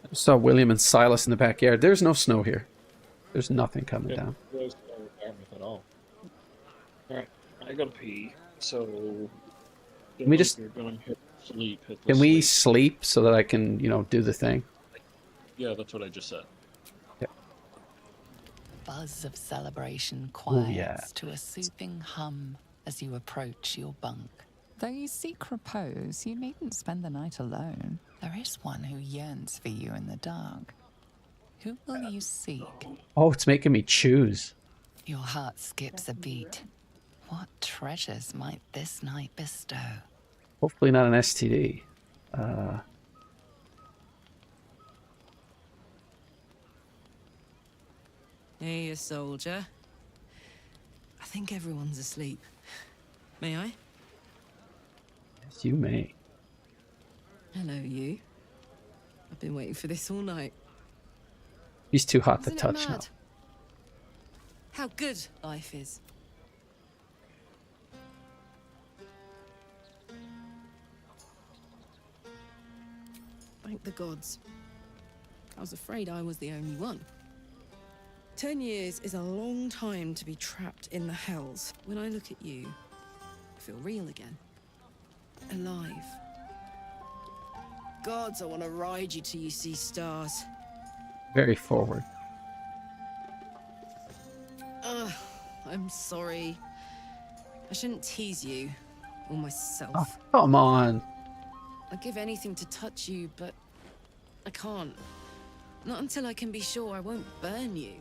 I saw William and Silas in the backyard. There's no snow here. There's nothing coming Yeah, down. there's no environment at all. Alright, I gotta pee, so Can we just- you're gonna hit sleep. Hit the Can we sleep. sleep so that I can, do the thing? Yeah, that's what I just said. Buzz of celebration Ooh, yeah. quiets to a soothing hum as you approach your bunk. Though you seek repose, you needn't spend the night alone. There is one who yearns for you in the dark. Who will you seek? Oh, it's making me choose. Your heart skips a beat. What treasures might this night bestow? Hopefully not an STD. Hey, a soldier. I think everyone's asleep. May I? Yes, you may. Hello, you. I've been waiting for this all night. He's too hot to Isn't it touch now. mad? How good life is. Thank the gods. I was afraid I was the only one. 10 years is a long time to be trapped in the hells. When I look at you, I feel real again. Alive. Gods, I want to ride you till you see stars. Very forward. Ugh, I'm sorry. I shouldn't tease you or myself. Oh, come on. I'd give anything to touch you, but I can't. Not until I can be sure I won't burn you.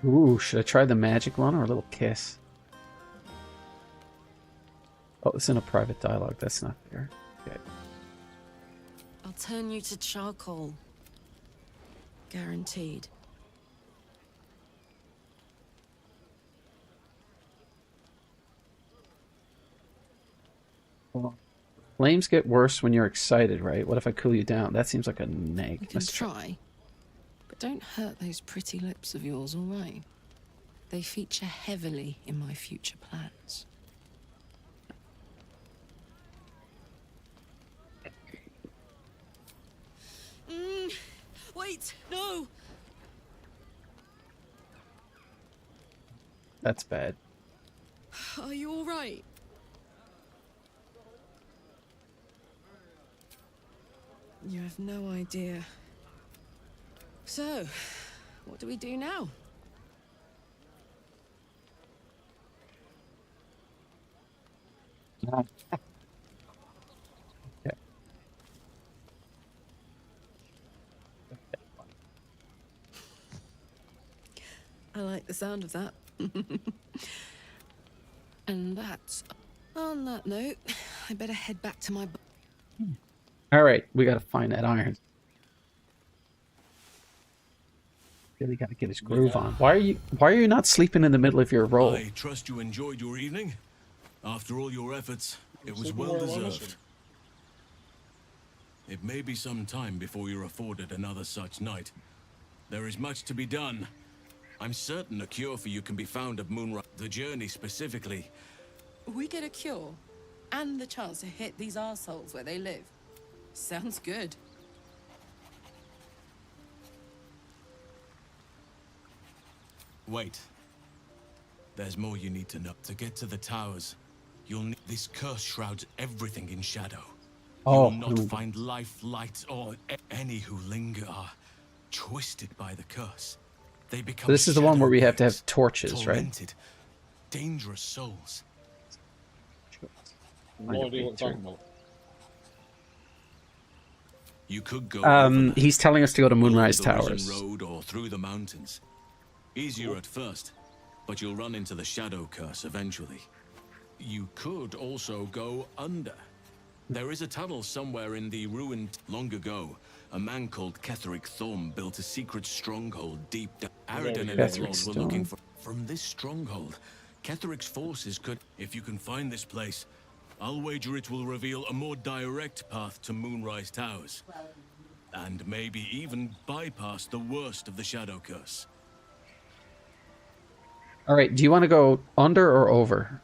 Ooh, should I try the magic one or a little kiss? Oh, it's in a private dialogue. That's not fair. Okay. I'll turn you to charcoal. Guaranteed. Well, flames get worse when you're excited, right? What if I cool you down? That seems like a neg. You can try. But don't hurt those pretty lips of yours, all right? They feature heavily in my future plans. Wait, no! That's bad. Are you all right? You have no idea. So, what do we do now? Okay. I like the sound of that. And that's... On that note, I better head back to my... All right, we gotta find that iron. Really gotta get his groove on. Why are you not sleeping in the middle of your roll? I trust you enjoyed your evening. After all your efforts, it was Super well well deserved. understood. It may be some time before you're afforded another such night. There is much to be done. I'm certain a cure for you can be found at Moonrise. The journey specifically. We get a cure and the chance to hit these arseholes where they live. Sounds good. Wait. There's more you need to know. To get to the towers, You'll need this curse shrouds everything in shadow. Oh, You'll not find life, light, or any who linger are twisted by the curse. They become this is the one where we have to have shadow torches, right? tormented, dangerous souls. No idea what you're talking about. You could go over He's telling us to go to Moonrise along the Towers. Risen Road or through the mountains. Easier at first, but you'll run into the shadow curse eventually. You could also go under. There is a tunnel somewhere in the ruined. Long ago, a man called Ketheric Thorm built a secret stronghold deep down. Aridin and his lords were looking for. From this stronghold, Ketheric's forces could. If you can find this place, I'll wager it will reveal a more direct path to Moonrise Towers. And maybe even bypass the worst of the shadow curse. All right, do you want to go under or over?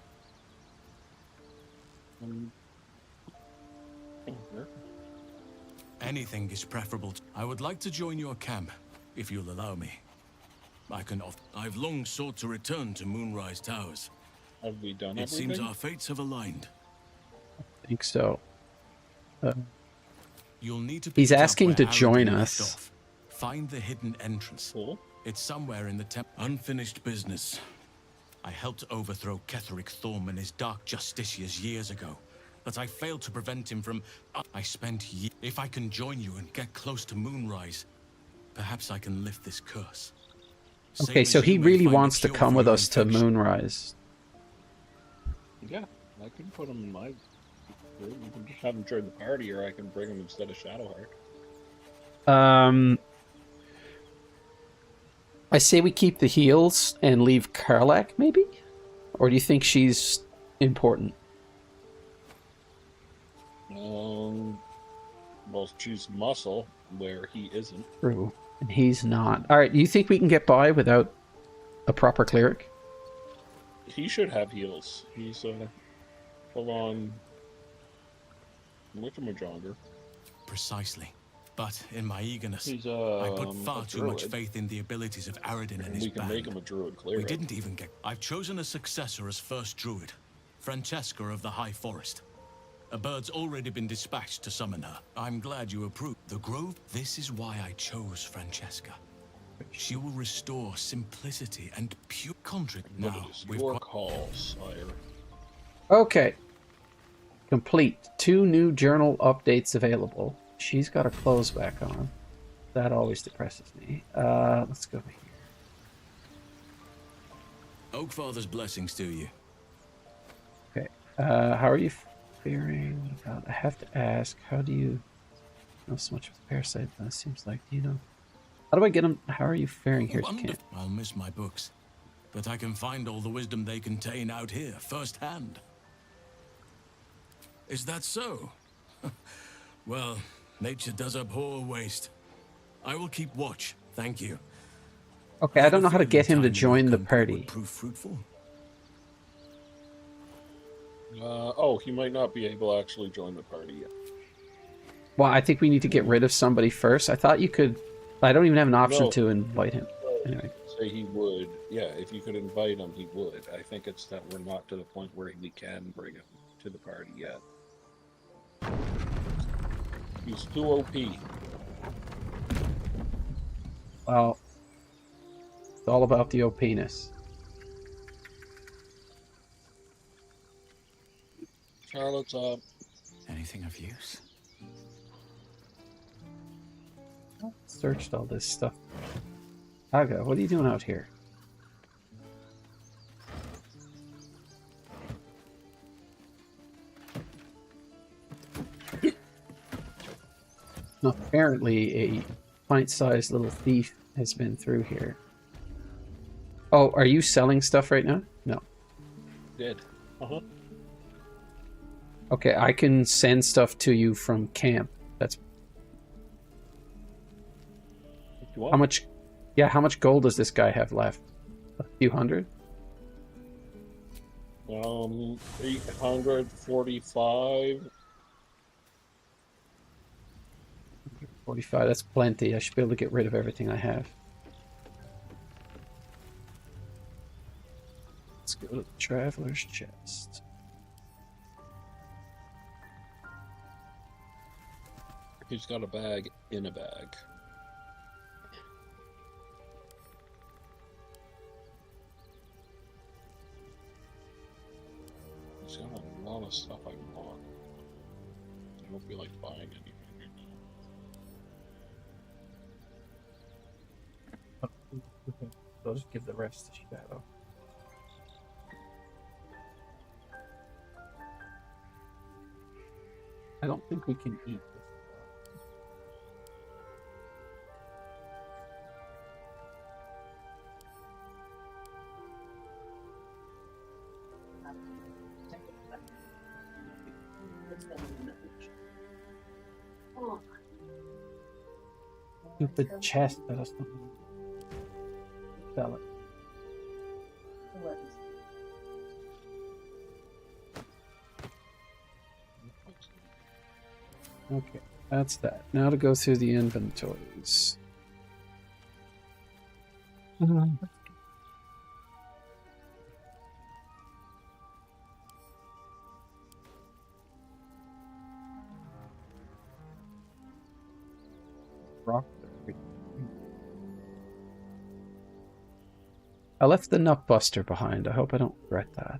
Anything is preferable. I would like to join your camp, if you'll allow me. I've long sought to return to Moonrise Towers. Have we done It everything? seems our fates have aligned. I think so. You'll need to He's pick up asking where to join Aridin us. left off. Find the hidden entrance. Cool. It's somewhere in the unfinished business. I helped overthrow Ketheric Thorm and his dark justiciars years ago, but I failed to prevent him from. I spent years. If I can join you and get close to Moonrise, perhaps I can lift this curse. Okay, so he really wants to come with us to Moonrise. Yeah, I can put him in my group. You can just have him join the party, or I can bring him instead of Shadowheart. I say we keep the heals and leave Karlak, maybe? Or do you think she's important? Well, she's muscle where he isn't. True. And he's not. Alright, do you think we can get by without a proper cleric? He should have heals. He's full-on witchamajonger. Precisely. But in my eagerness, He's I put a far too much druid. faith in the abilities of Aridin and And his we can band. make him a druid We cleric. didn't even get. I've chosen a successor as first druid, Francesca of the High Forest. A bird's already been dispatched to summon her. I'm glad you approve. The Grove. This is why I chose Francesca. She will restore simplicity and pure contract. But Now it's we've your got. call, sire. Okay. Complete. 2 new journal updates available. She's got her clothes back on. That always depresses me. Let's go here. Oakfather's blessings to you. Okay. How are you faring? What about? I have to ask. How do you know so much of the parasite? It seems like you know. How do I get them? How are you faring here? Wonderful. I'll miss my books, but I can find all the wisdom they contain out here firsthand. Is that so? Well, nature does abhor waste. I will keep watch. Thank you. Okay, I don't know how to get him to join the party. Would prove fruitful. He might not be able to actually join the party yet. Well, I think we need to get rid of somebody first. I thought you could. I don't even have an option to invite him. Anyway. Say he would. Yeah, if you could invite him, he would. I think it's that we're not to the point where we can bring him to the party yet. He's too OP. Well, it's all about the OP-ness. Charlotte's up. Anything of use? Searched all this stuff. Aga, what are you doing out here? Apparently, a pint-sized little thief has been through here. Oh, are you selling stuff right now? No. Did. Okay, I can send stuff to you from camp. That's how much. Yeah, how much gold does this guy have left? A few hundred? 845. 45, that's plenty. I should be able to get rid of everything I have. Let's go to the traveler's chest. He's got a bag in a bag. He's got a lot of stuff I want. I don't feel like buying anything right now. I'll just give the rest to Shadow. I don't think we can eat this. Stupid chest that has to sell it. Okay, that's that. Now to go through the inventories. Rock. I left the nut buster behind. I hope I don't regret that.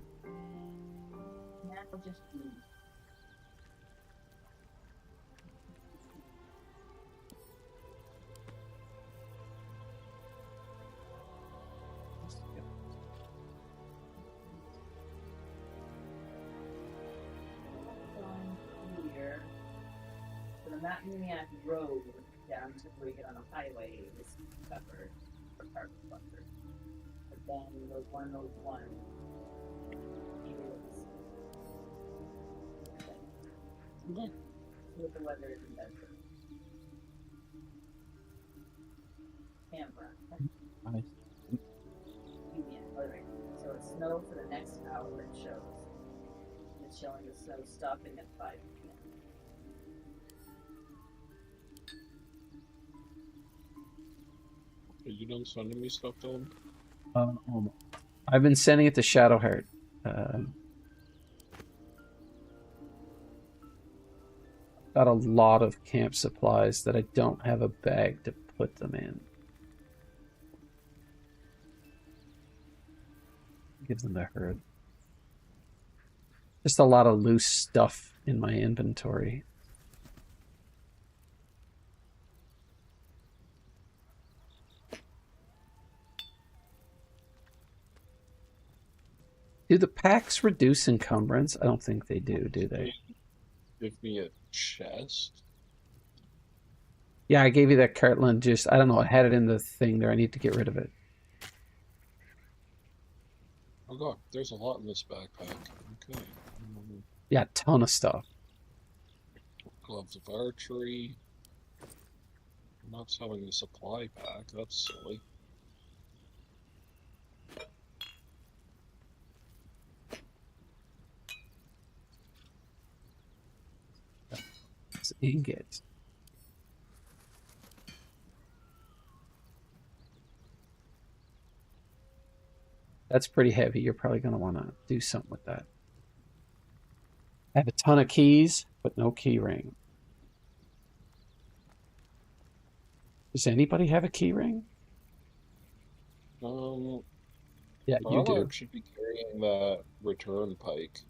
Not Maniac Road down to where you get on a highway is covered for carbon buster. But then the 101 is with the weather in Bedford. Camera. Nice. Alright. So it's snow for the next hour it shows. It's showing the snow stopping at 5 p.m. Are you done sending me stuff, Dylan? I've been sending it to Shadowheart. Got a lot of camp supplies that I don't have a bag to put them in. Give them the herd. Just a lot of loose stuff in my inventory. Do the packs reduce encumbrance? I don't think they do they? Give me a chest? Yeah, I gave you that Cartland just, I don't know, I had it in the thing there. I need to get rid of it. Oh god, there's a lot in this backpack. Okay. Yeah, ton of stuff. Gloves of archery. I'm not selling the supply pack, that's silly. It's ingots. That's pretty heavy. You're probably going to want to do something with that. I have a ton of keys, but no key ring. Does anybody have a key ring? Yeah, you do. Should be carrying that return pike.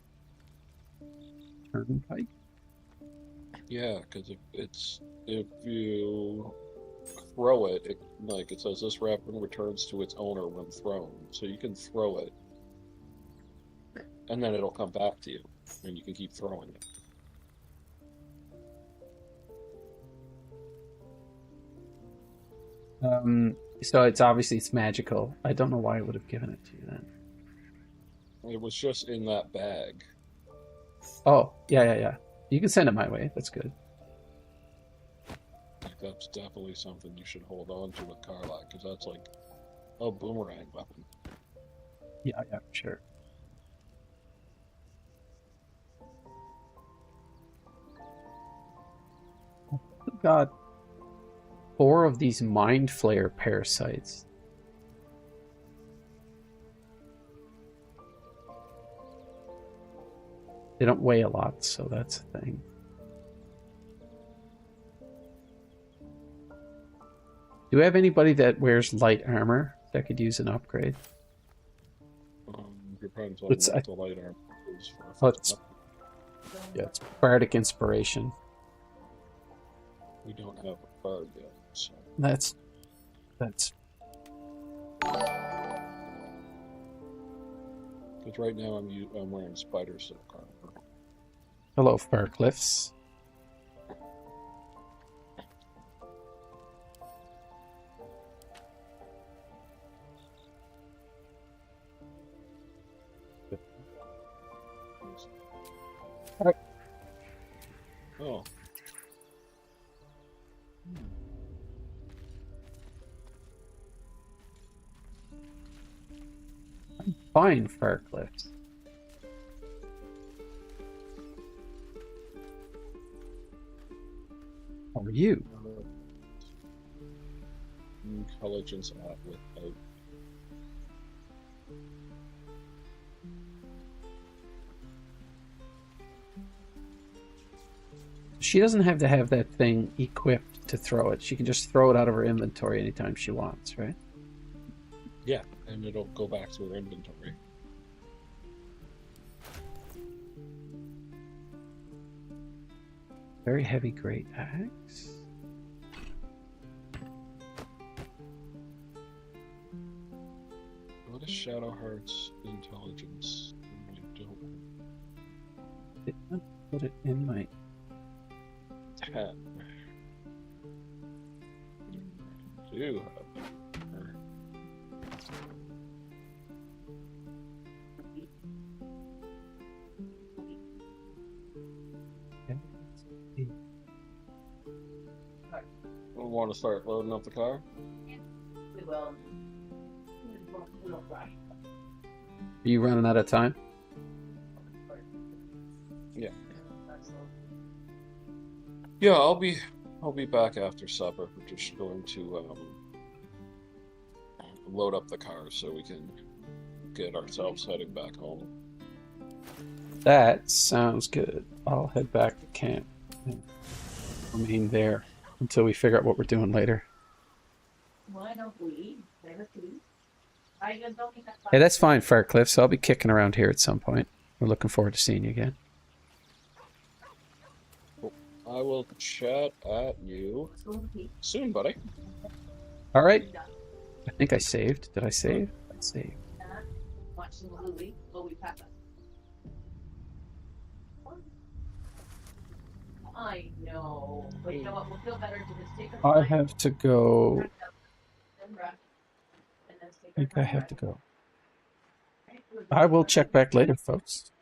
Return pike? Yeah, because if you throw it, it says this weapon returns to its owner when thrown. So you can throw it, and then it'll come back to you, and you can keep throwing it. So it's magical. I don't know why I would have given it to you then. It was just in that bag. Oh, yeah. You can send it my way. That's good. That's definitely something you should hold on to with Karlak, because that's like a boomerang weapon. Yeah, sure. We've got 4 of these Mind Flayer parasites. They don't weigh a lot, so that's the thing. Do we have anybody that wears light armor that could use an upgrade? Depends on It's- what the light armor is for. Oh, it's- Yeah, it's bardic inspiration. We don't have a bard yet, so. That's Because right now I'm wearing spider silk armor. hello, Faircliffs. Oh. Fine, Faircliffs. How are you? Intelligence at without. She doesn't have to have that thing equipped to throw it. She can just throw it out of her inventory anytime she wants, right? Yeah, and it'll go back to her inventory. Very heavy great axe. What is Shadowheart's intelligence? I don't Did not put it in my... 10. Do have. We want to start loading up the car? We will. We won't rush. Are you running out of time? Yeah. Yeah, I'll be back after supper. We're just going to load up the car so we can get ourselves heading back home. That sounds good. I'll head back to camp and remain there until we figure out what we're doing later. Why don't we? Never see. I just don't think that's Hey, that's fine, Faircliff, so I'll be kicking around here at some point. We're looking forward to seeing you again. I will chat at you soon, buddy. All right. I think I saved. Did I save? I saved. Watching the movie while we pack up. I know, but you know what? We'll feel better to just take a I have to go. and rest, and then I think I have to go. I will check back later, folks.